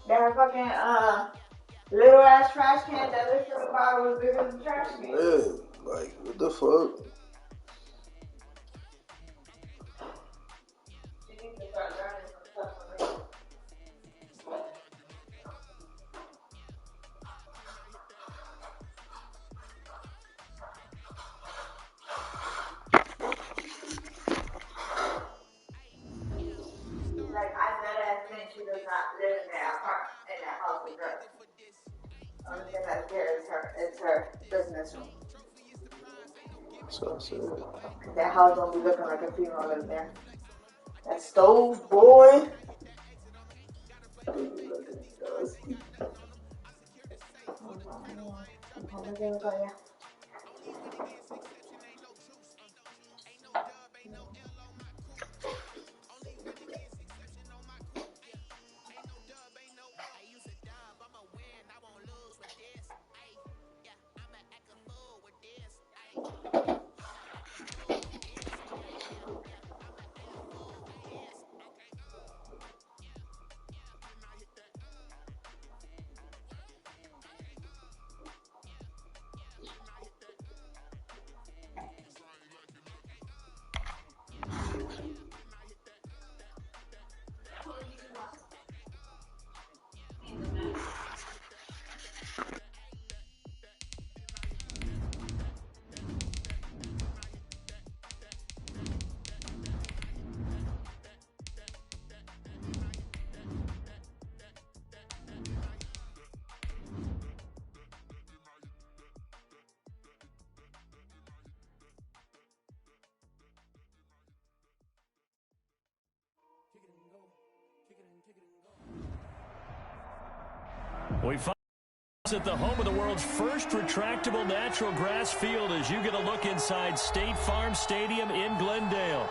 That fucking little ass trash can that lifted the bottle was bigger than the trash can. Yeah, like what the fuck? You need to start learning some stuff from me. Like, I bet ass think she does not live in that apartment, in that house with her. Only thing that's there is her business room. So I said, That house don't be looking like a female in there. That stove, boy. Looking dusty. We find at the home of the world's first retractable natural grass field as you get a look inside State Farm Stadium in Glendale.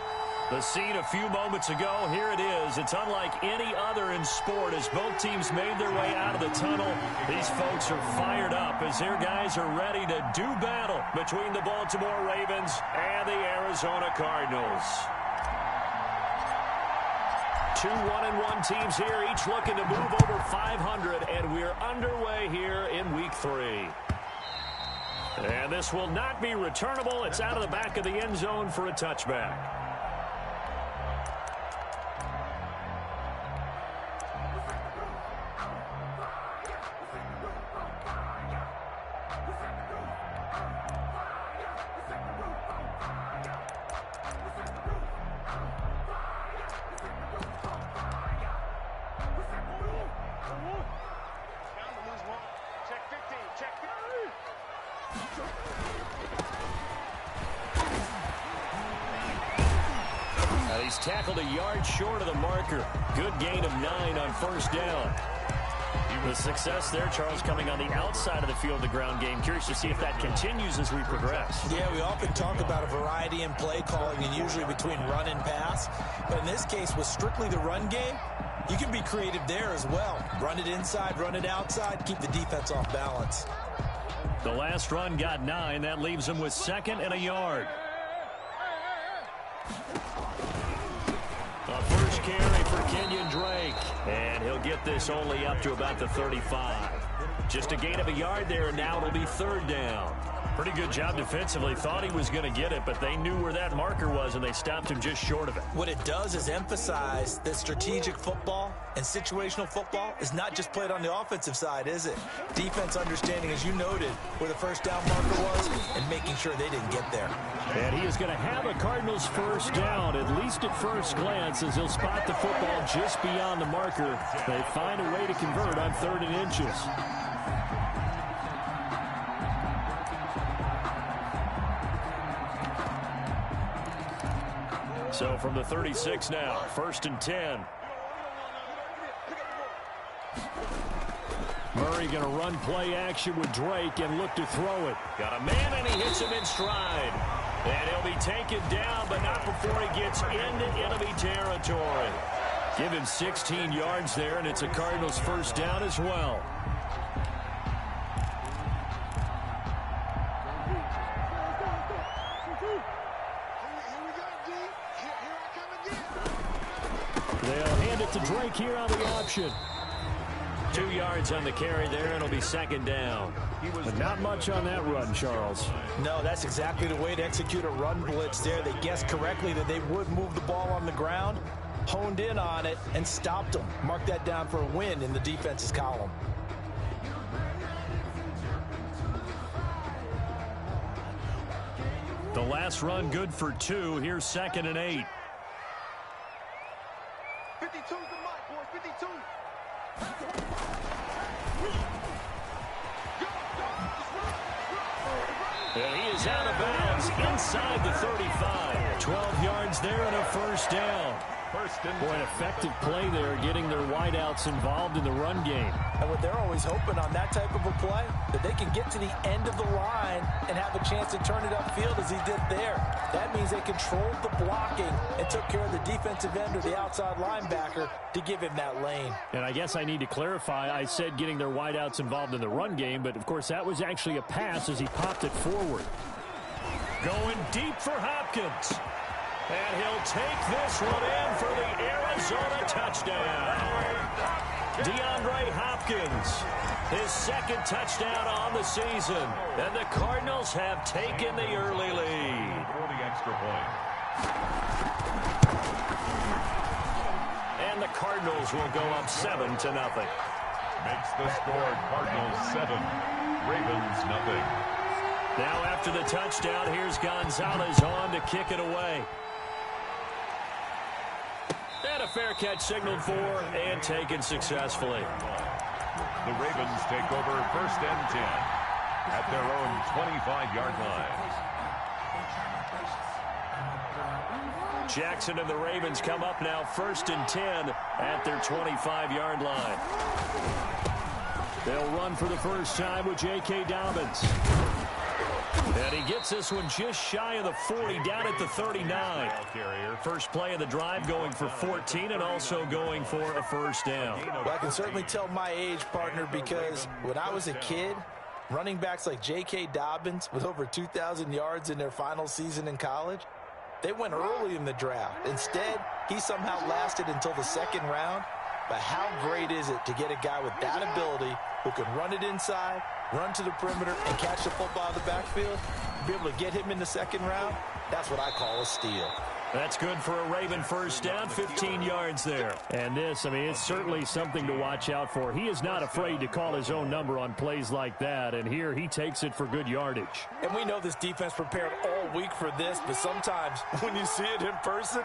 The scene a few moments ago, here it is. It's unlike any other in sport as both teams made their way out of the tunnel. These folks are fired up as their guys are ready to do battle between the Baltimore Ravens and the Arizona Cardinals. Two 1-1 teams here, each looking to move over 500, and we're underway here in Week 3. And this will not be returnable. It's out of the back of the end zone for a touchback. He's tackled a yard short of the marker. Good gain of 9 on first down. The success there, Charles, coming on the outside of the field, the ground game. Curious to see if that continues as we progress. Yeah, we often talk about a variety in play calling and usually between run and pass. But in this case, with strictly the run game, you can be creative there as well. Run it inside, run it outside, keep the defense off balance. The last run got 9. That leaves him with 2nd and a yard. A first carry for Kenyon Drake. And he'll get this only up to about the 35. Just a gain of a yard there, and now it'll be 3rd down. Pretty good job defensively. Thought he was going to get it, but they knew where that marker was, and they stopped him just short of it. What it does is emphasize that strategic football and situational football is not just played on the offensive side, is it? Defense understanding, as you noted, where the first down marker was and making sure they didn't get there. And he is going to have a Cardinals first down, at least at first glance, as he'll spot the football just beyond the marker. They find a way to convert on 3rd and inches. So from the 36 now, 1st and 10. Murray going to run play action with Drake and look to throw it. Got a man, and he hits him in stride. And he'll be taken down, but not before he gets into enemy territory. Give him 16 yards there, and it's a Cardinals first down as well. They'll hand it to Drake here on the option. 2 yards on the carry there, and it'll be second down. But not much on that run, Charles. No, that's exactly the way to execute a run blitz there. They guessed correctly that they would move the ball on the ground, honed in on it, and stopped them. Mark that down for a win in the defense's column. The last run good for 2. Here's 2nd and 8. 52's the mark, boys. 52. And he is out of bounds inside the 35. 12 yards there and a first down. Boy, an effective play there, getting their wideouts involved in the run game. And what they're always hoping on that type of a play, that they can get to the end of the line and have a chance to turn it upfield as he did there. That means they controlled the blocking and took care of the defensive end or the outside linebacker to give him that lane. And I guess I need to clarify, I said getting their wideouts involved in the run game, but of course that was actually a pass as he popped it forward. Going deep for Hopkins. And he'll take this one in for the Arizona touchdown. DeAndre Hopkins, his 2nd touchdown on the season. And the Cardinals have taken the early lead. For the extra point. And the Cardinals will go up 7-0. Makes the score Cardinals 7, Ravens nothing. Now after the touchdown, here's Gonzalez on to kick it away. And a fair catch signaled for and taken successfully. The Ravens take over 1st and 10 at their own 25-yard line. Jackson and the Ravens come up now 1st and 10 at their 25-yard line. They'll run for the first time with J.K. Dobbins. And he gets this one just shy of the 40, down at the 39. First play of the drive, going for 14 and also going for a first down. Well, I can certainly tell my age, partner, because when I was a kid, running backs like J.K. Dobbins with over 2,000 yards in their final season in college, they went early in the draft. Instead, he somehow lasted until the 2nd round. But how great is it to get a guy with that ability who can run it inside, run to the perimeter, and catch the football out of the backfield? Be able to get him in the 2nd round? That's what I call a steal. That's good for a Raven first down, 15 yards there. And this, I mean, it's certainly something to watch out for. He is not afraid to call his own number on plays like that, and here he takes it for good yardage. And we know this defense prepared all week for this, but sometimes when you see it in person,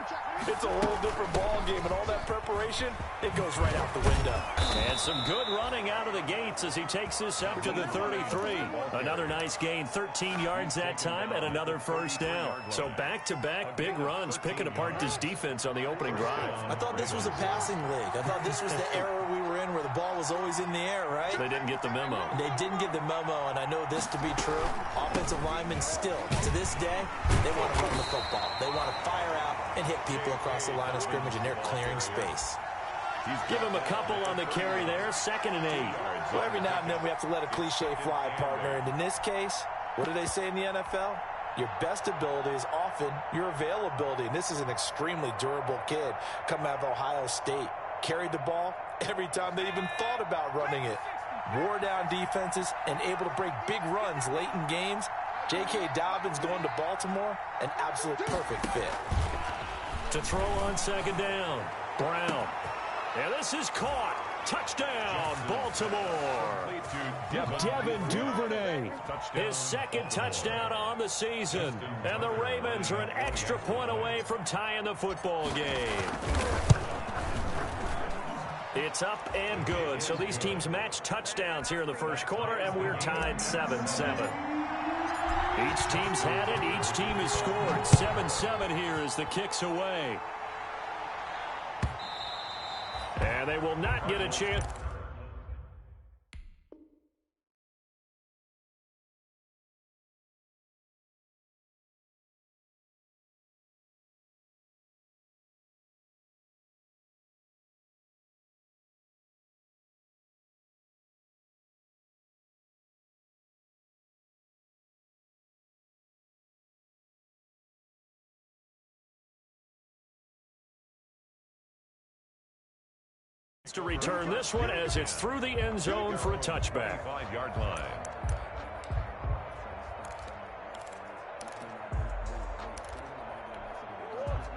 it's a whole different ball game, and all that preparation, it goes right out the window. And some good running out of the gates as he takes this up to the 33. Another nice gain, 13 yards that time, and another first down. So back-to-back big runs, picking apart this defense on the opening drive. I thought this was a passing league. I thought this was the era we were in where the ball was always in the air, right? They didn't get the memo. They didn't get the memo, and I know this to be true. Offensive linemen still, to this day, they want to run the football. They want to fire out and hit people across the line of scrimmage, and they're clearing space. Give him a couple on the carry there, 2nd and 8. Well, every now and then we have to let a cliche fly, partner. And in this case, what do they say in the NFL? Your best ability is often your availability. And this is an extremely durable kid coming out of Ohio State. Carried the ball every time they even thought about running it. Wore down defenses and able to break big runs late in games. J.K. Dobbins going to Baltimore, an absolute perfect fit. To throw on 2nd down, Brown. And this is caught. Touchdown, Baltimore. Devin Duvernay, his 2nd touchdown on the season. And the Ravens are an extra point away from tying the football game. It's up and good. So these teams match touchdowns here in the first quarter, and we're tied 7-7. Each team's had it. Each team has scored. 7-7 here as the kick's away. And they will not get a chance. to return this one as it's through the end zone for a touchback. 5-yard line.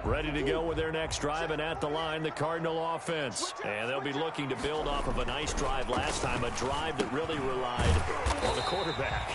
Ready to go with their next drive, and at the line, the Cardinal offense. And they'll be looking to build off of a nice drive last time, a drive that really relied on the quarterback.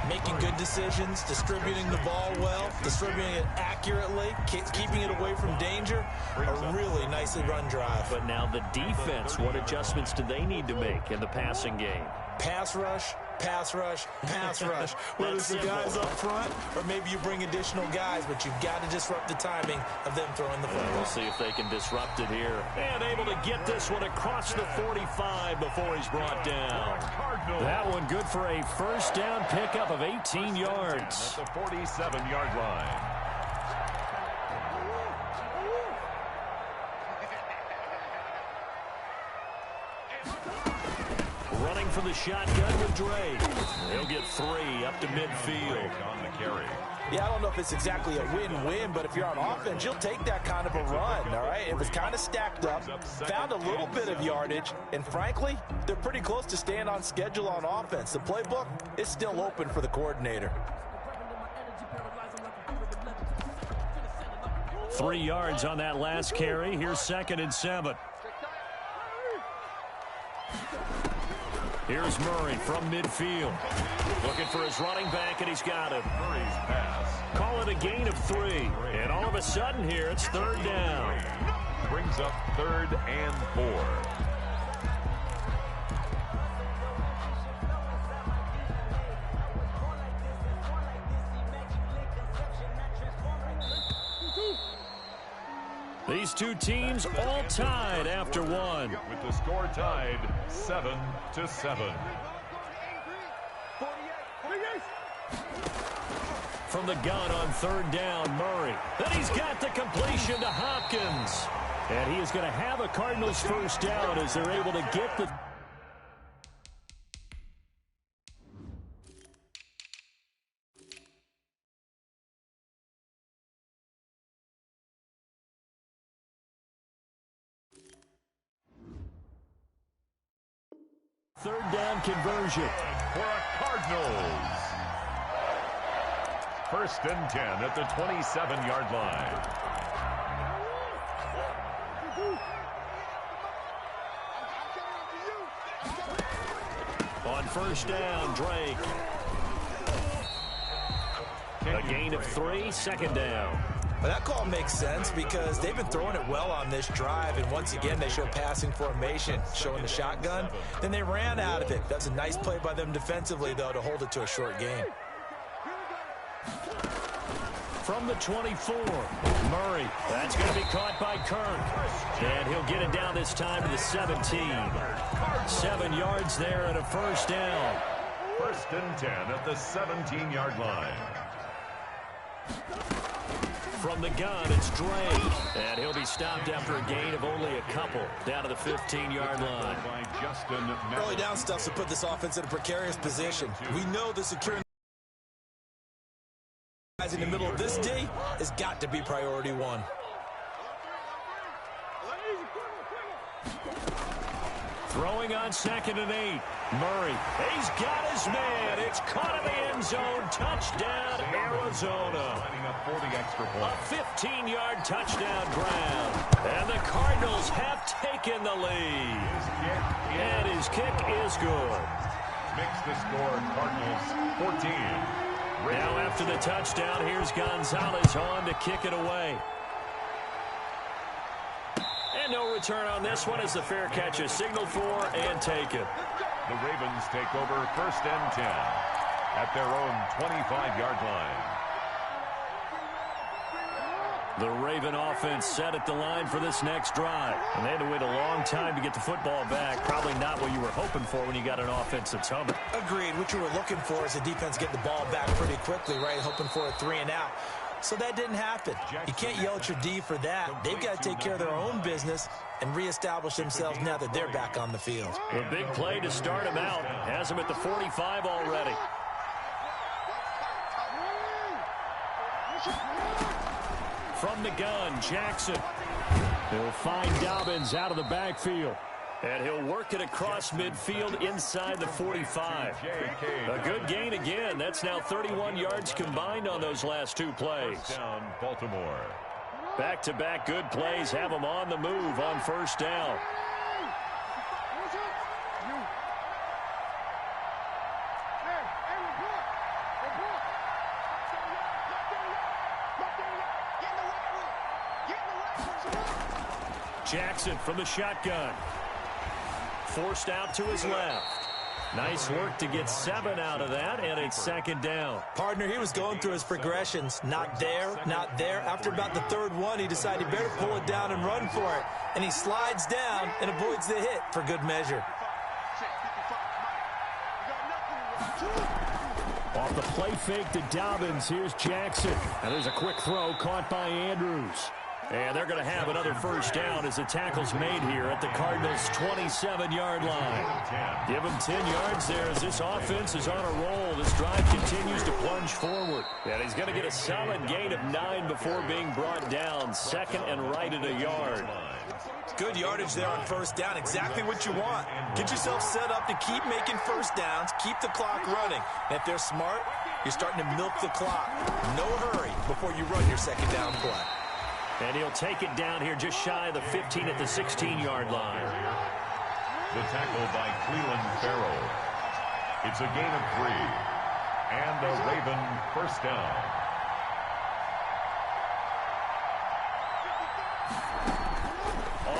Making good decisions, distributing the ball well, distributing it accurately, keeping it away from danger. A really nicely run drive. But now the defense, what adjustments do they need to make in the passing game? Pass rush, pass rush, pass rush. Whether it's the guys up front or maybe you bring additional guys, but you've got to disrupt the timing of them throwing the football. We'll see if they can disrupt it here. And able to get this one across the 45 before he's brought down. That one good for a first down pickup of 18 yards. At the 47-yard line. Running for the shotgun with Dre. He'll get 3 up to midfield. On the carry. Yeah, I don't know if it's exactly a win-win, but if you're on offense, you'll take that kind of a run, all right? It was kind of stacked up, found a little bit of yardage, and frankly, they're pretty close to staying on schedule on offense. The playbook is still open for the coordinator. 3 yards on that last carry. Here's 2nd and 7. Here's Murray from midfield. Looking for his running back, and he's got it. Murray's pass. Call it a gain of 3. And all of a sudden here, it's 3rd down. Brings up 3rd and 4. These two teams all tied after one. With the score tied 7-7. From the gun on 3rd down, Murray. Then he's got the completion to Hopkins. And he is going to have a Cardinals first down as they're able to get the... Third down conversion. For a Cardinals. 1st and 10 at the 27-yard line. On 1st down, Drake. A gain of 3, 2nd down. Well, that call makes sense because they've been throwing it well on this drive, and once again they show passing formation, showing the shotgun. Then they ran out of it. That's a nice play by them defensively, though, to hold it to a short gain. From the 24, Murray. That's going to be caught by Kirk. And he'll get it down this time to the 17. 7 yards there and a first down. 1st and 10 at the 17-yard line. From the gun, it's Dre. And he'll be stopped after a gain of only a couple down to the 15-yard line. Early down stuff to put this offense in a precarious position. We know the securing guys in the middle of this D has got to be priority 1. Throwing on 2nd and 8. Murray. He's got his man. It's caught in the end zone. Touchdown, Arizona. For the extra point. A 15-yard touchdown ground. And the Cardinals have taken the lead. And his kick is good. Makes the score Cardinals 14. Now after the touchdown, here's Gonzalez on to kick it away. And no return on this one as the fair catch is signaled for and taken. The Ravens take over 1st and 10 at their own 25-yard line. The Raven offense set at the line for this next drive. And they had to wait a long time to get the football back. Probably not what you were hoping for when you got an offense that's humming. Agreed. What you were looking for is the defense getting the ball back pretty quickly, right? Hoping for a 3 and out. So that didn't happen. You can't yell at your D for that. They've got to take care of their own business and reestablish themselves now that they're back on the field. The big play to start him out. Has him at the 45 already. from the gun. Jackson. He'll find Dobbins out of the backfield. And he'll work it across midfield inside the 45. A good gain again. That's now 31 yards combined on those last two plays. First down, Baltimore. Back-to-back good plays have them on the move on first down. Jackson from the shotgun. Forced out to his left. Nice work to get 7 out of that, and it's second down. Partner, he was going through his progressions. Not there, not there. After about the third one, he decided he better pull it down and run for it. And he slides down and avoids the hit for good measure. Off the play fake to Dobbins, here's Jackson. And there's a quick throw caught by Andrews. And they're going to have another first down as the tackle's made here at the Cardinals' 27-yard line. Give them 10 yards there as this offense is on a roll. This drive continues to plunge forward. And he's going to get a solid gain of 9 before being brought down. Second and right at a yard. Good yardage there on first down. Exactly what you want. Get yourself set up to keep making first downs. Keep the clock running. And if they're smart, you're starting to milk the clock. No hurry before you run your second down play. And he'll take it down here just shy of the 15 at the 16-yard line. The tackle by Clelin Ferrell. It's a gain of 3. And a Raven first down.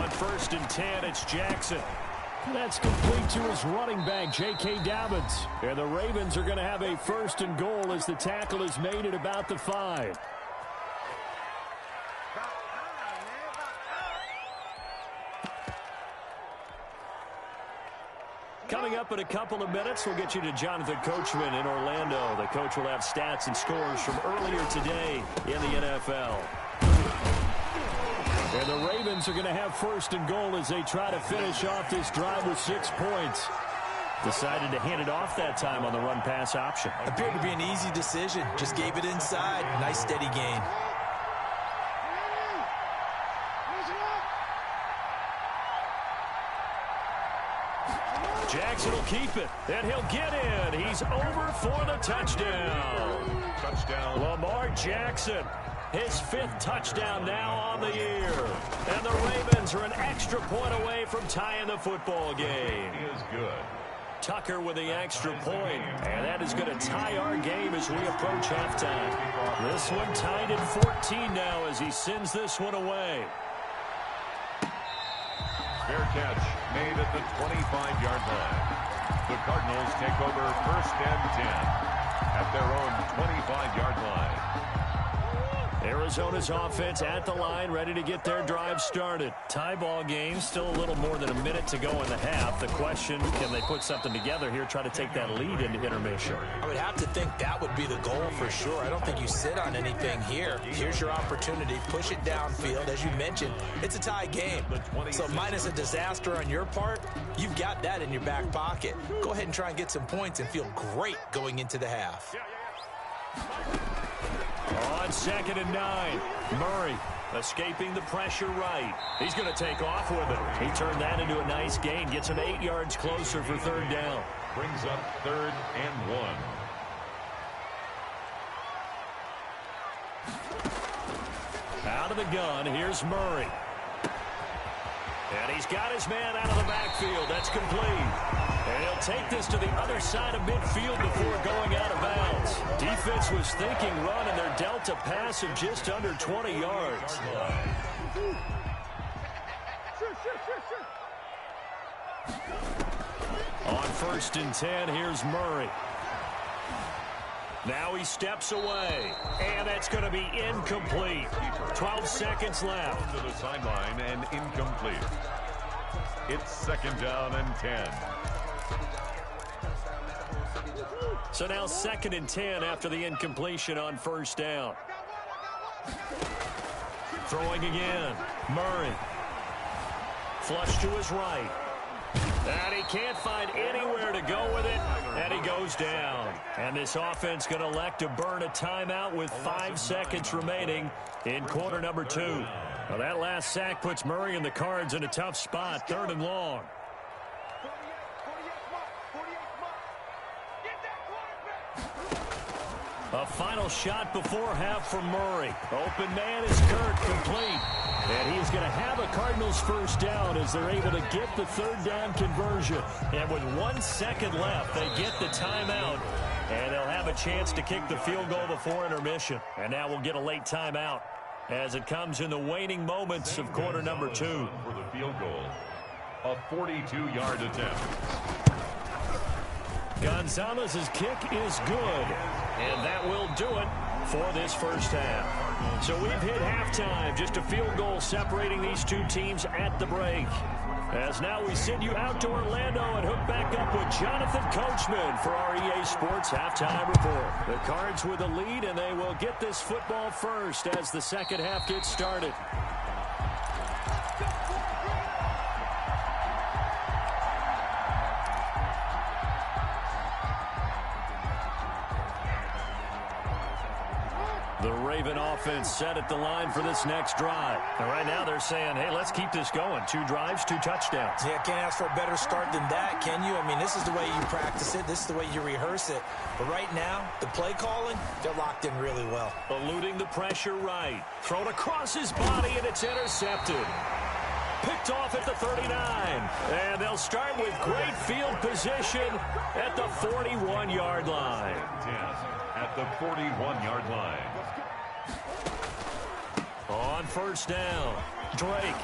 On first and 10, it's Jackson. That's complete to his running back, J.K. Dobbins. And the Ravens are going to have a first and goal as the tackle is made at about the 5. Coming up in a couple of minutes, we'll get you to Jonathan Coachman in Orlando. The coach will have stats and scores from earlier today in the NFL. And the Ravens are going to have first and goal as they try to finish off this drive with 6 points. Decided to hand it off that time on the run-pass option. Appeared to be an easy decision. Just gave it inside. Nice steady gain. Jackson will keep it, and he'll get in. He's over for the touchdown. Touchdown. Lamar Jackson, his 5th touchdown now on the year. And the Ravens are an extra point away from tying the football game. He is good. Tucker with the extra point, and that is going to tie our game as we approach halftime. This one tied at 14 now as he sends this one away. Fair catch made at the 25-yard line. The Cardinals take over first and 10 at their own 25-yard line. Arizona's offense at the line, ready to get their drive started. Tie ball game, still a little more than a minute to go in the half. The question, can they put something together here, try to take that lead into intermission? I would have to think that would be the goal for sure. I don't think you sit on anything here. Here's your opportunity. Push it downfield. As you mentioned, it's a tie game. So minus a disaster on your part, you've got that in your back pocket. Go ahead and try and get some points and feel great going into the half. On second and 9, Murray escaping the pressure right. He's going to take off with it. He turned that into a nice gain. Gets him 8 yards closer for third down. Brings up 3rd and 1. Out of the gun, here's Murray. And he's got his man out of the backfield. That's complete. And he'll take this to the other side of midfield before going out of bounds. Defense was thinking run, and they're dealt a pass of just under 20 yards. On first and 10, here's Murray. Now he steps away, and that's going to be incomplete. 12 seconds left. To the sideline and incomplete. It's second down and 10. So now second and 10 after the incompletion on first down. Throwing again. Murray. Flush to his right. And he can't find anywhere to go with it, and he goes down. And this offense going to elect to burn a timeout with 5 seconds remaining in quarter number 2. Well, that last sack puts Murray and the Cards in a tough spot, 3rd and long. A final shot before half from Murray. Open man is Kirk, complete. And he's going to have a Cardinals first down as they're able to get the 3rd down conversion. And with 1 second left, they get the timeout. And they'll have a chance to kick the field goal before intermission. And now we'll get a late timeout as it comes in the waning moments of quarter number 2. For the field goal, a 42-yard attempt. Gonzalez's kick is good, and that will do it for this first half. So we've hit halftime, just a field goal separating these two teams at the break. As now we send you out to Orlando and hook back up with Jonathan Coachman for our EA Sports Halftime Report. The Cards with a lead, and they will get this football first as the second half gets started. The Raven offense set at the line for this next drive. And right now they're saying, hey, let's keep this going. 2 drives, 2 touchdowns. Yeah, can't ask for a better start than that, can you? I mean, this is the way you practice it. This is the way you rehearse it. But right now, the play calling, they're locked in really well. Eluding the pressure right. Thrown across his body, and it's intercepted. Picked off at the 39. And they'll start with great field position at the 41-yard line. 10 at the 41-yard line. On first down, Drake.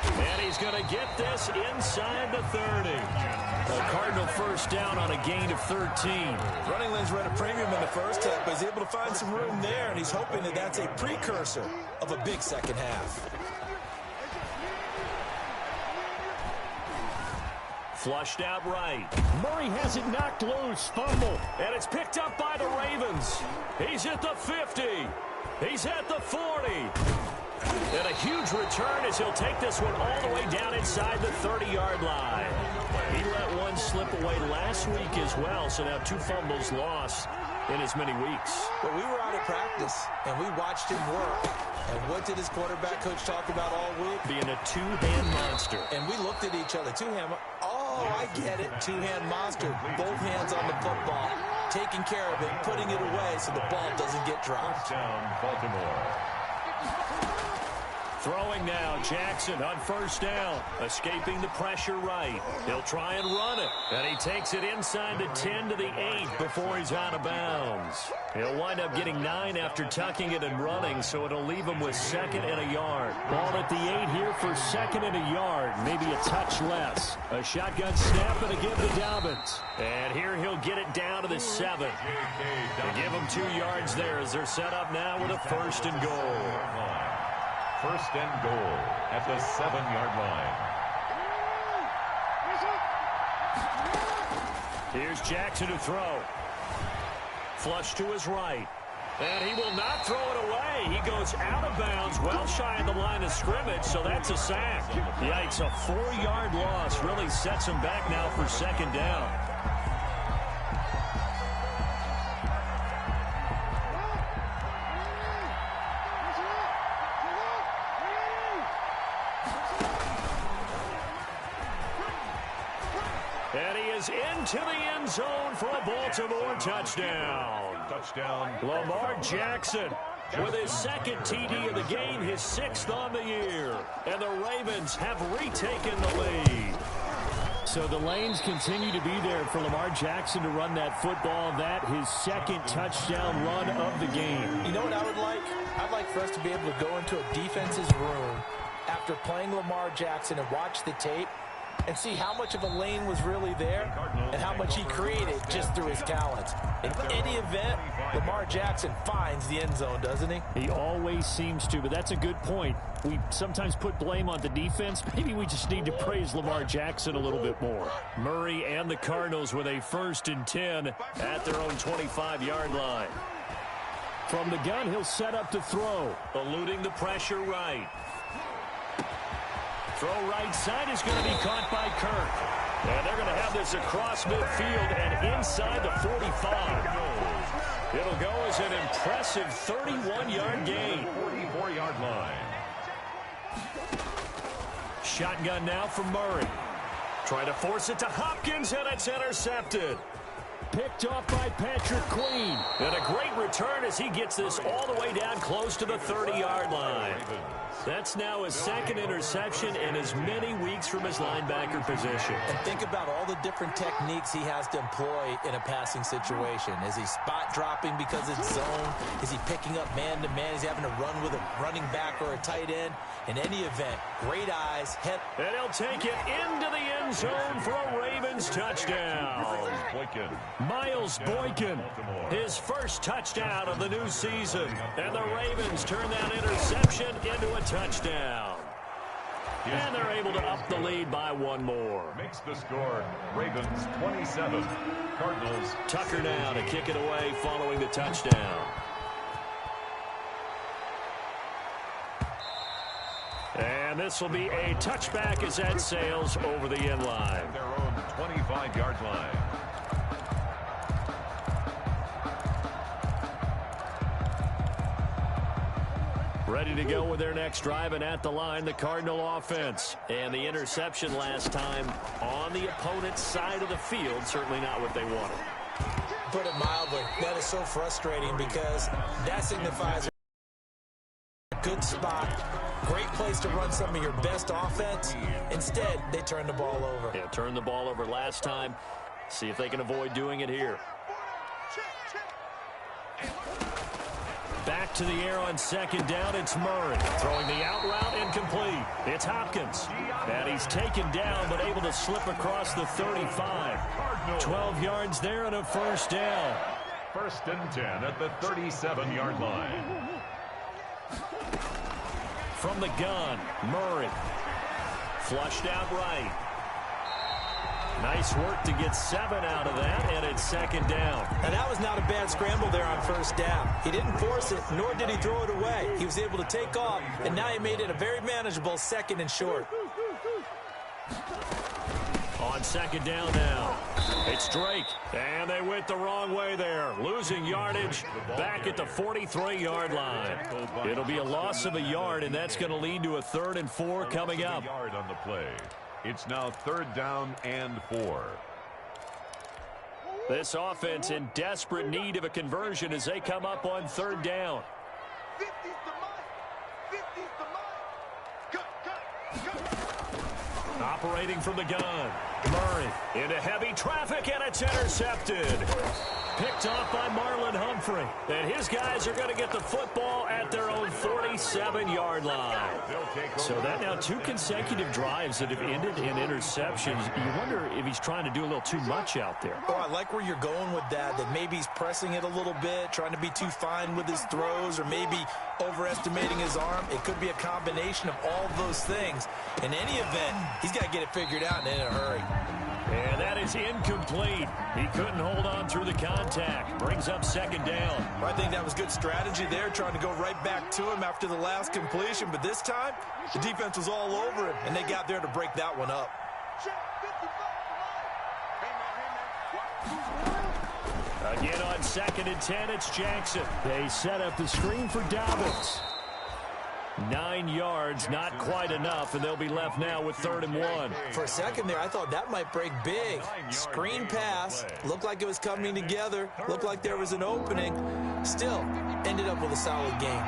And he's going to get this inside the 30. A Cardinal first down on a gain of 13. Running lanes were at a premium in the first half, but he's able to find some room there, and he's hoping that that's a precursor of a big second half. Flushed out right. Murray has it knocked loose. Fumble. And it's picked up by the Ravens. He's at the 50. He's at the 40. And a huge return as he'll take this one all the way down inside the 30-yard line. He let one slip away last week as well, so now 2 fumbles lost in as many weeks. Well, we were out at practice, and we watched him work. And what did his quarterback coach talk about all week? Being a 2-hand monster. And we looked at each other. 2-hand. Oh, I get it. 2-hand monster. Both hands on the football. Taking care of it, putting it away so the ball doesn't get dropped. Touchdown, Baltimore. Throwing now, Jackson on first down. Escaping the pressure right. He'll try and run it. And he takes it inside the 10 to the 8 before he's out of bounds. He'll wind up getting 9 after tucking it and running, so it'll leave him with 2nd and a yard. Ball at the 8 here for 2nd and a yard. Maybe a touch less. A shotgun snap and a give to Dobbins. And here he'll get it down to the 7. They give him 2 yards there as they're set up now with a 1st and goal. 1st and goal at the 7-yard line. Here's Jackson to throw. Flush to his right. And he will not throw it away. He goes out of bounds, well shy of the line of scrimmage, so that's a sack. Yikes, a 4-yard loss really sets him back now for 2nd down. And he is into the end zone for a Baltimore touchdown. Touchdown. Lamar Jackson with his 2nd TD of the game, his 6th on the year. And the Ravens have retaken the lead. So the lanes continue to be there for Lamar Jackson to run that football. That his 2nd touchdown run of the game. You know what I would like? I'd like for us to be able to go into a defense's room after playing Lamar Jackson and watch the tape and see how much of a lane was really there and how much he created just through his talents. In any event, Lamar Jackson finds the end zone, doesn't he? He always seems to, but that's a good point. We sometimes put blame on the defense. Maybe we just need to praise Lamar Jackson a little bit more. Murray and the Cardinals with a 1st and 10 at their own 25-yard line. From the gun, he'll set up to throw, eluding the pressure right. Throw right side is going to be caught by Kirk. And is across midfield and inside the 45. It'll go as an impressive 31-yard gain. 44-yard line. Shotgun now from Murray. Trying to force it to Hopkins, and it's intercepted. Picked off by Patrick Queen. And a great return as he gets this all the way down close to the 30-yard line. That's now his second interception in as many weeks from his linebacker position. And think about all the different techniques he has to employ in a passing situation. Is he spot dropping because it's zone? Is he picking up man-to-man? Is he having to run with a running back or a tight end? In any event, great eyes. And he'll take it into the end zone for a Ravens touchdown. Miles Boykin, his first touchdown of the new season. And the Ravens turn that interception into a touchdown. And they're able to up the lead by one more. Makes the score Ravens 27, Cardinals. Tucker now to kick it away following the touchdown. And this will be a touchback as that sails over the end line. Their own 25-yard line. Ready to go with their next drive, and at the line, the Cardinal offense. And the interception last time on the opponent's side of the field, certainly not what they wanted. Put it mildly, that is so frustrating because that signifies a good spot, great place to run some of your best offense. Instead, they turn the ball over. Yeah, turned the ball over last time. See if they can avoid doing it here. Back to the air on second down. It's Murray throwing the out route incomplete. It's Hopkins. And he's taken down but able to slip across the 35. 12 yards there and a first down. First and 10 at the 37-yard line. From the gun, Murray. Flushed out right. Nice work to get 7 out of that, and it's second down. Now, that was not a bad scramble there on first down. He didn't force it, nor did he throw it away. He was able to take off, and now he made it a very manageable second and short. On second down now, it's Drake, and they went the wrong way there. Losing yardage back at the 43-yard line. It'll be a loss of a yard, and that's going to lead to a 3rd and 4 coming up. Yard on the play. It's now 3rd down and 4. This offense in desperate need of a conversion as they come up on 3rd down. 50's the mark. 50's the mark. Go. Operating from the gun. Murray into heavy traffic, and it's intercepted. Picked off by Marlon Humphrey. And his guys are going to get the football at their own 47-yard line. So that now 2 consecutive drives that have ended in interceptions. You wonder if he's trying to do a little too much out there. Oh, I like where you're going with that maybe he's pressing it a little bit, trying to be too fine with his throws, or maybe overestimating his arm. It could be a combination of all those things. In any event, he's got to get it figured out and in a hurry. And that is incomplete. He couldn't hold on through the contact. Brings up second down. Well, I think that was good strategy there, trying to go right back to him after the last completion. But this time, the defense was all over him, and they got there to break that one up. Again on 2nd and 10, it's Jackson. They set up the screen for Dobbins. 9 yards, not quite enough, and they'll be left now with 3rd and 1. For a second there, I thought that might break big. Screen pass, looked like it was coming together, looked like there was an opening. Still, ended up with a solid game.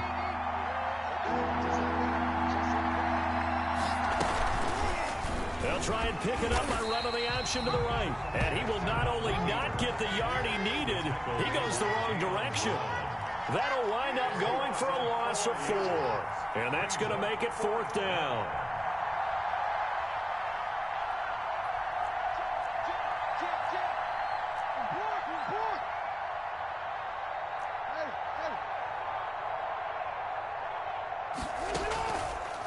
They'll try and pick it up by running the option to the right. And he will not only not get the yard he needed, he goes the wrong direction. That'll wind up going for a loss of 4. And that's going to make it 4th down.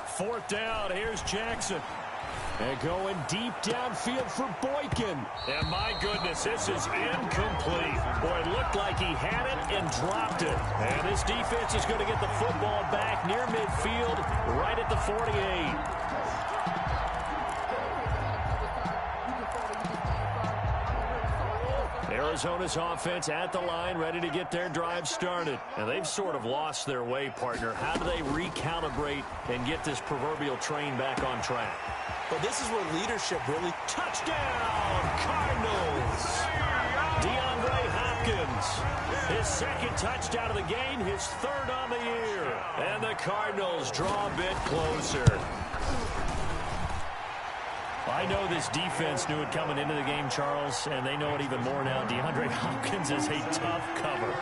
Fourth down, here's Jackson. And going deep downfield for Boykin. And my goodness, this is incomplete. Boy, it looked like he had it and dropped it. And this defense is going to get the football back near midfield, right at the 48. Arizona's offense at the line, ready to get their drive started. And they've sort of lost their way, partner. How do they recalibrate and get this proverbial train back on track? Well, this is where leadership really... Touchdown, Cardinals! DeAndre Hopkins, his second touchdown of the game, his third on the year. And the Cardinals draw a bit closer. I know this defense knew it coming into the game, Charles, and they know it even more now. DeAndre Hopkins is a tough cover.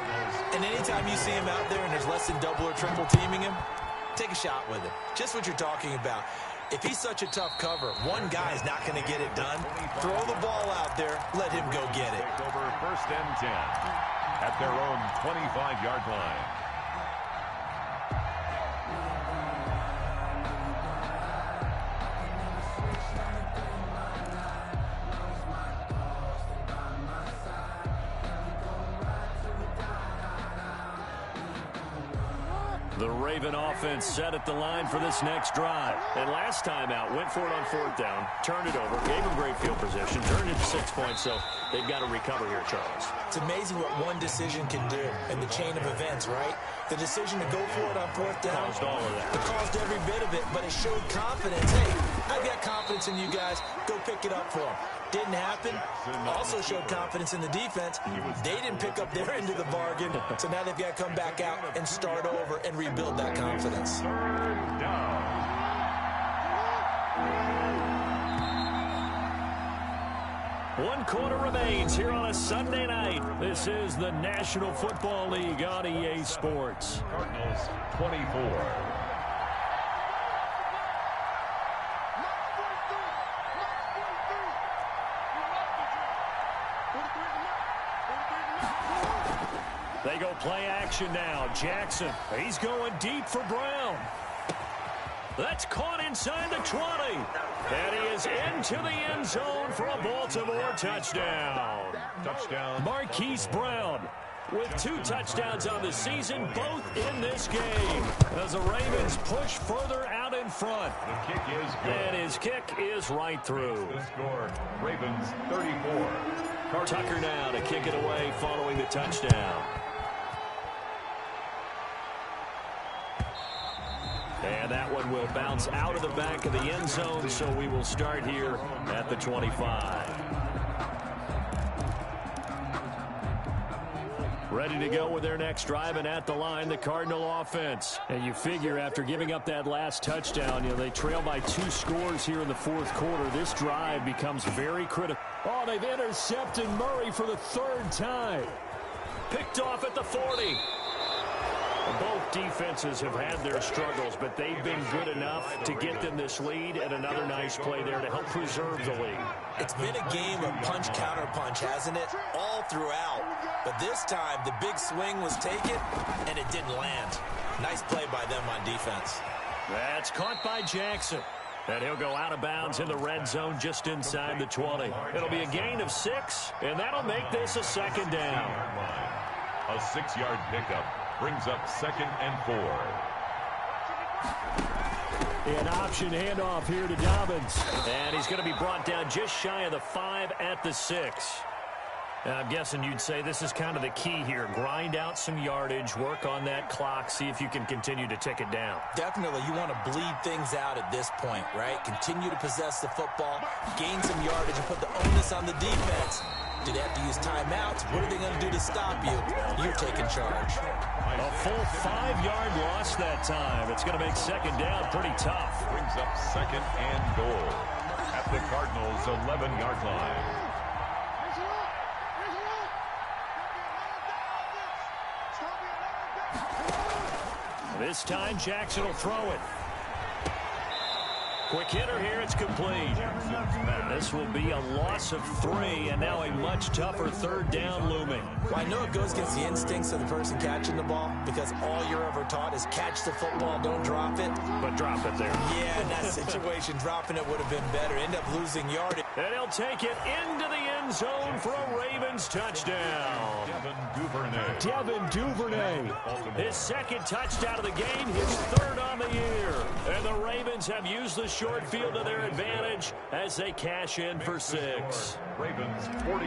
And anytime you see him out there and there's less than double or triple teaming him, take a shot with him. Just what you're talking about. If he's such a tough cover, one guy's not going to get it done. Throw the ball out there. Let him go get it. Take over 1st and 10 at their own 25-yard line. The Raven offense set at the line for this next drive. And last time out, went for it on 4th down, turned it over, gave them great field position, turned it to 6 points, so they've got to recover here, Charles. It's amazing what one decision can do in the chain of events, right? The decision to go for it on 4th down. Caused all of that. It caused every bit of it, but it showed confidence. Hey, I've got confidence in you guys. Go pick it up for them. Didn't happen. Also showed confidence in the defense. They didn't pick up their end of the bargain, so now they've got to come back out and start over and rebuild that confidence. 3rd down. One quarter remains here on a Sunday night. This is the National Football League on EA Sports. Cardinals 24. They go play action now. Jackson, he's going deep for Brown. That's caught inside the 20. And he is into the end zone for a Baltimore touchdown. Touchdown. Marquise Brown with 2 touchdowns on the season, both in this game, as the Ravens push further out in front. The kick is good. And his kick is right through. The score, Ravens 34. Cardinals. Tucker now to kick it away following the touchdown. And that one will bounce out of the back of the end zone, so we will start here at the 25. Ready to go with their next drive, and at the line, the Cardinal offense. And you figure after giving up that last touchdown, they trail by 2 scores here in the 4th quarter. This drive becomes very critical. Oh, they've intercepted Murray for the 3rd time. Picked off at the 40. Both defenses have had their struggles, but they've been good enough to get them this lead, and another nice play there to help preserve the lead. It's been a game of punch-counter-punch, hasn't it? All throughout. But this time, the big swing was taken, and it didn't land. Nice play by them on defense. That's caught by Jackson. And he'll go out of bounds in the red zone just inside the 20. It'll be a gain of 6, and that'll make this a 2nd down. A 6-yard pickup brings up 2nd and 4. An option handoff here to Dobbins. And he's going to be brought down just shy of the 5 at the 6. And I'm guessing you'd say this is kind of the key here. Grind out some yardage, work on that clock, see if you can continue to tick it down. Definitely. You want to bleed things out at this point, right? Continue to possess the football, gain some yardage, and put the onus on the defense. Do they have to use timeouts? What are they going to do to stop you? You're taking charge. A full 5-yard loss that time. It's going to make 2nd down pretty tough. Brings up 2nd and goal at the Cardinals' 11-yard line. This time, Jackson will throw it. Quick hitter here, it's complete. This will be a loss of 3, and now a much tougher 3rd down looming. Well, I know it goes against the instincts of the person catching the ball, because all you're ever taught is catch the football, don't drop it. But drop it there. Yeah, in that situation, dropping it would have been better. End up losing yardage. And he'll take it into the end zone for a Ravens touchdown. Devin Duvernay. His second touchdown of the game, his third on the year. And the Ravens have used the short field to their advantage as they cash in for 6.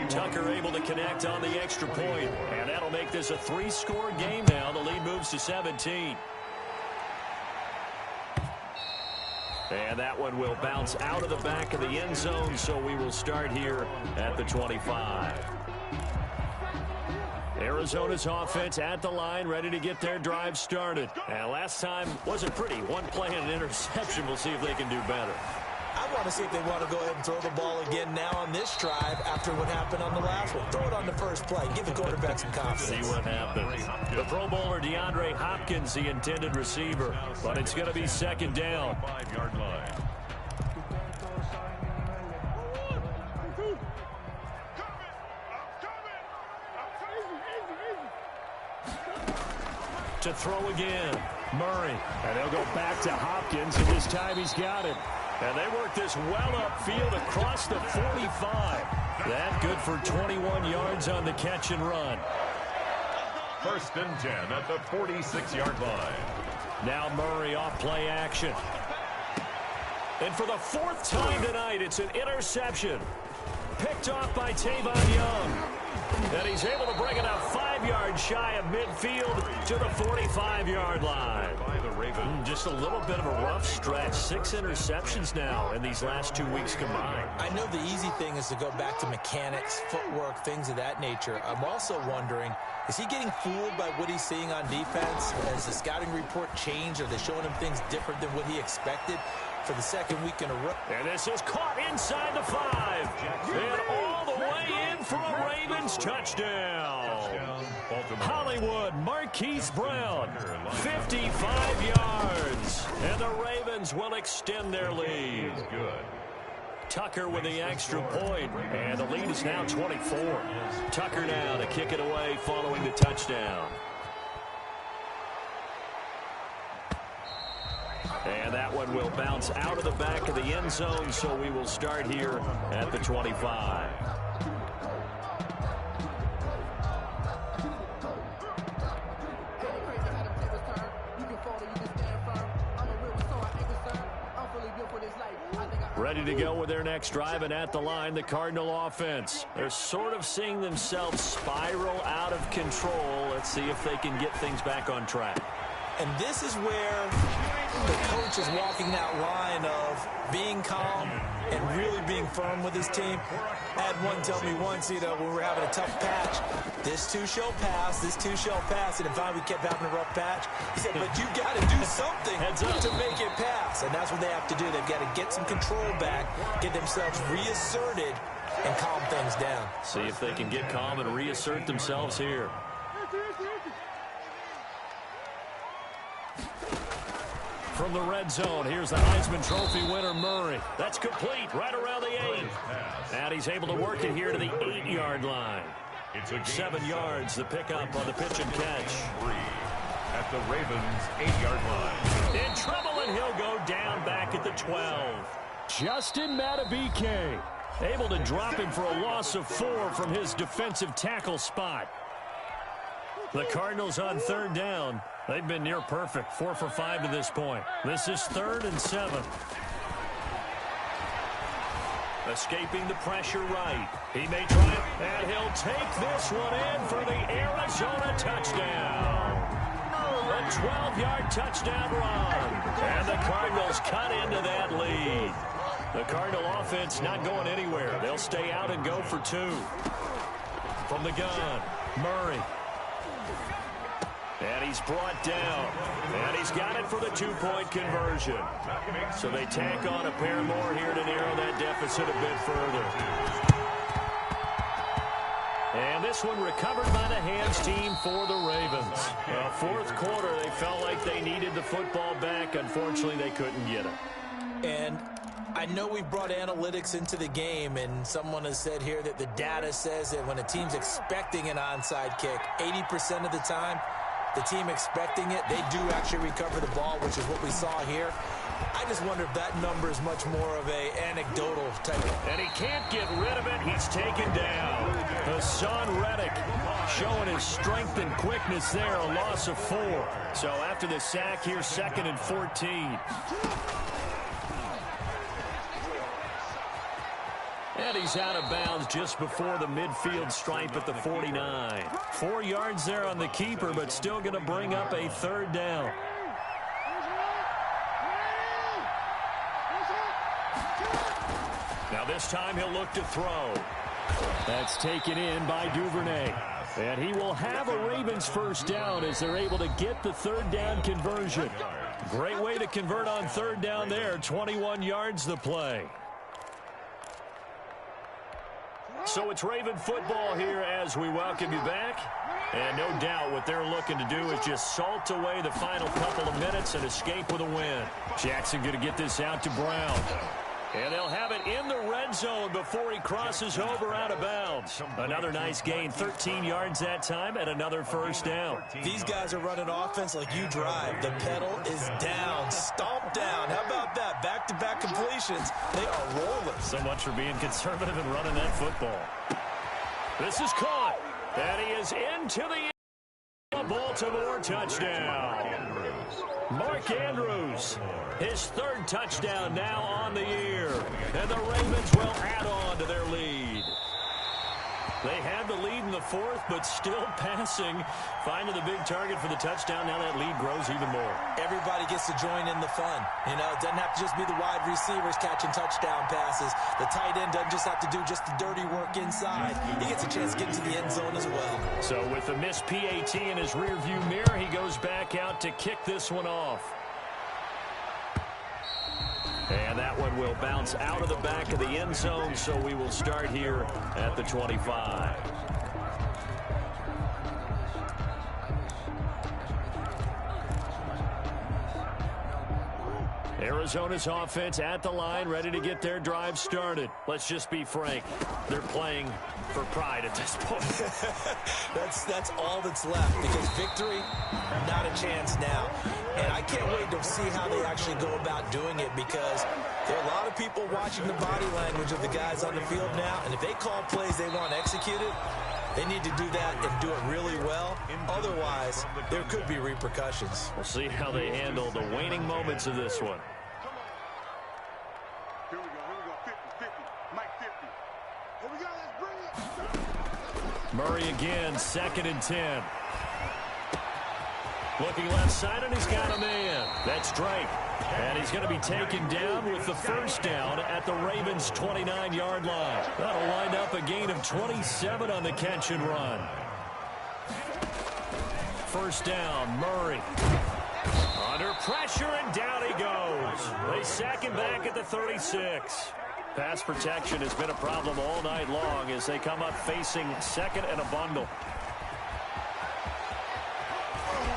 Tucker able to connect on the extra point, and that'll make this a 3-score game now. The lead moves to 17. And that one will bounce out of the back of the end zone, so we will start here at the 25. Arizona's offense at the line, ready to get their drive started. And last time wasn't pretty. One play and an interception. We'll see if they can do better. I want to see if they want to go ahead and throw the ball again now on this drive after what happened on the last one. Throw it on the first play. Give the quarterback some confidence. See what happens. The Pro Bowler DeAndre Hopkins, the intended receiver. But it's going to be second down. 5-yard line. To throw again. Murray. And they'll go back to Hopkins, and this time he's got it. And they work this well upfield across the 45. That good for 21 yards on the catch and run. 1st and 10 at the 46-yard line. Now Murray off play action. And for the 4th time tonight, it's an interception. Picked off by Tavon Young. And he's able to bring it up 5 yards shy of midfield to the 45-yard line. By the Ravens. Just a little bit of a rough stretch. 6 interceptions now in these last 2 weeks combined. I know the easy thing is to go back to mechanics, footwork, things of that nature. I'm also wondering, is he getting fooled by what he's seeing on defense? Has the scouting report changed? Are they showing him things different than what he expected for the second week in a row? And this is caught inside the 5. And all the way in for a Ravens touchdown. Hollywood Marquise Brown, 55 yards. And the Ravens will extend their lead. Good. Tucker with the extra point, and the lead is now 24. Tucker now to kick it away following the touchdown. And that one will bounce out of the back of the end zone, so we will start here at the 25. Ready to go with their next drive, and at the line, the Cardinal offense. They're sort of seeing themselves spiral out of control. Let's see if they can get things back on track. And this is where the coach is walking that line of being calm and really being firm with his team. I had one tell me once, when we were having a tough patch, this too shall pass, this too shall pass. And if we kept having a rough patch, he said, but you got to do something to make it pass. And that's what they have to do. They've got to get some control back, get themselves reasserted, and calm things down. See if they can get calm and reassert themselves here. From the red zone, here's the Heisman Trophy winner, Murray. That's complete right around the 8. And he's able to work it here to the 8-yard line. 7 yards, the pickup on the pitch and catch. At the Ravens' 8-yard line. In trouble, and he'll go down back at the 12. Justin Matabike able to drop him for a loss of 4 from his defensive tackle spot. The Cardinals on 3rd down. They've been near perfect, 4 for 5 to this point. This is 3rd and 7. Escaping the pressure right. He may try it, and he'll take this one in for the Arizona touchdown. A 12-yard touchdown run. And the Cardinals cut into that lead. The Cardinal offense not going anywhere. They'll stay out and go for 2. From the gun, Murray. And he's brought down. And he's got it for the 2-point conversion. So they tack on a pair more here to narrow that deficit a bit further. And this one recovered by the hands team for the Ravens. Fourth quarter, they felt like they needed the football back. Unfortunately, they couldn't get it. And I know we brought analytics into the game, and someone has said here that the data says that when a team's expecting an onside kick, 80% of the time, the team expecting it, they do actually recover the ball, which is what we saw here. I just wonder if that number is much more of a anecdotal type. And he can't get rid of it. He's taken down. Hassan Reddick showing his strength and quickness there, a loss of 4. So after the sack here, 2nd and 14. And he's out of bounds just before the midfield stripe at the 49. 4 yards there on the keeper, but still going to bring up a 3rd down. Now this time he'll look to throw. That's taken in by Duvernay. And he will have a Ravens 1st down as they're able to get the 3rd down conversion. Great way to convert on 3rd down there. 21 yards the play. So it's Raven football here as we welcome you back. And no doubt what they're looking to do is just salt away the final couple of minutes and escape with a win. Jackson going to get this out to Brown. And they'll have it in the red zone before he crosses over out of bounds. Another nice gain, 13 yards that time, and another 1st down. These guys are running offense like you drive. The pedal is down, stomped down. How about that? Back-to-back completions. They are rolling. So much for being conservative and running that football. This is caught. And he is into the Baltimore touchdown. Mark Andrews, his 3rd touchdown now on the year. And the Ravens will add on to their lead. They had the lead in the 4th, but still passing. Finding the big target for the touchdown. Now that lead grows even more. Everybody gets to join in the fun. You know, it doesn't have to just be the wide receivers catching touchdown passes. The tight end doesn't just have to do just the dirty work inside. He gets a chance to get into the end zone as well. So with the missed PAT in his rearview mirror, he goes back out to kick this one off. And that one will bounce out of the back of the end zone, so we will start here at the 25. Arizona's offense at the line, ready to get their drive started. Let's just be frank. They're playing for pride at this point. that's all that's left, because victory, not a chance now. And I can't wait to see how they actually go about doing it, because there are a lot of people watching the body language of the guys on the field now, and if they call plays they want executed, they need to do that and do it really well. Otherwise, there could be repercussions. We'll see how they handle the waning moments of this one. Here we go, 50, 50, Mike 50. Here we go, let's bring it. Murray again, 2nd and 10. Looking left side, and he's got a man. That's Drake. And he's going to be taken down with the 1st down at the Ravens' 29-yard line. That'll wind up a gain of 27 on the catch and run. 1st down, Murray. Under pressure, and down he goes. They sack him back at the 36. Pass protection has been a problem all night long as they come up facing 2nd and a bundle.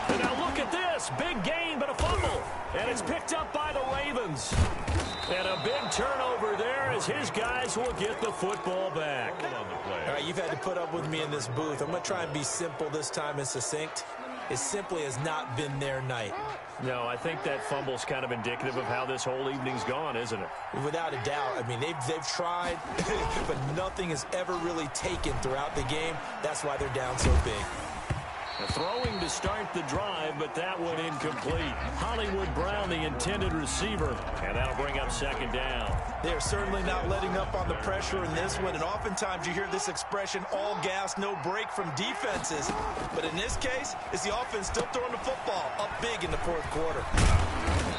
And now look at this. Big gain, but a fumble. And it's picked up by the Ravens. And a big turnover there as his guys will get the football back. All right, you've had to put up with me in this booth. I'm going to try and be simple this time and succinct. It simply has not been their night. No, I think that fumble's kind of indicative of how this whole evening's gone, isn't it? Without a doubt. I mean, they've tried, but nothing has ever really taken throughout the game. That's why they're down so big. Throwing to start the drive, but that one incomplete. Hollywood Brown, the intended receiver, and that'll bring up 2nd down. They're certainly not letting up on the pressure in this one, and oftentimes you hear this expression, all gas, no break from defenses. But in this case, it's the offense still throwing the football up big in the 4th quarter.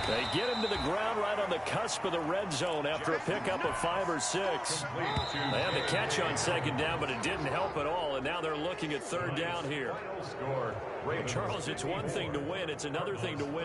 They get him to the ground right on the cusp of the red zone after a pickup of 5 or 6. They had the catch on 2nd down, but it didn't help at all, and now they're looking at 3rd down here. Charles, it's one thing to win. It's another thing to win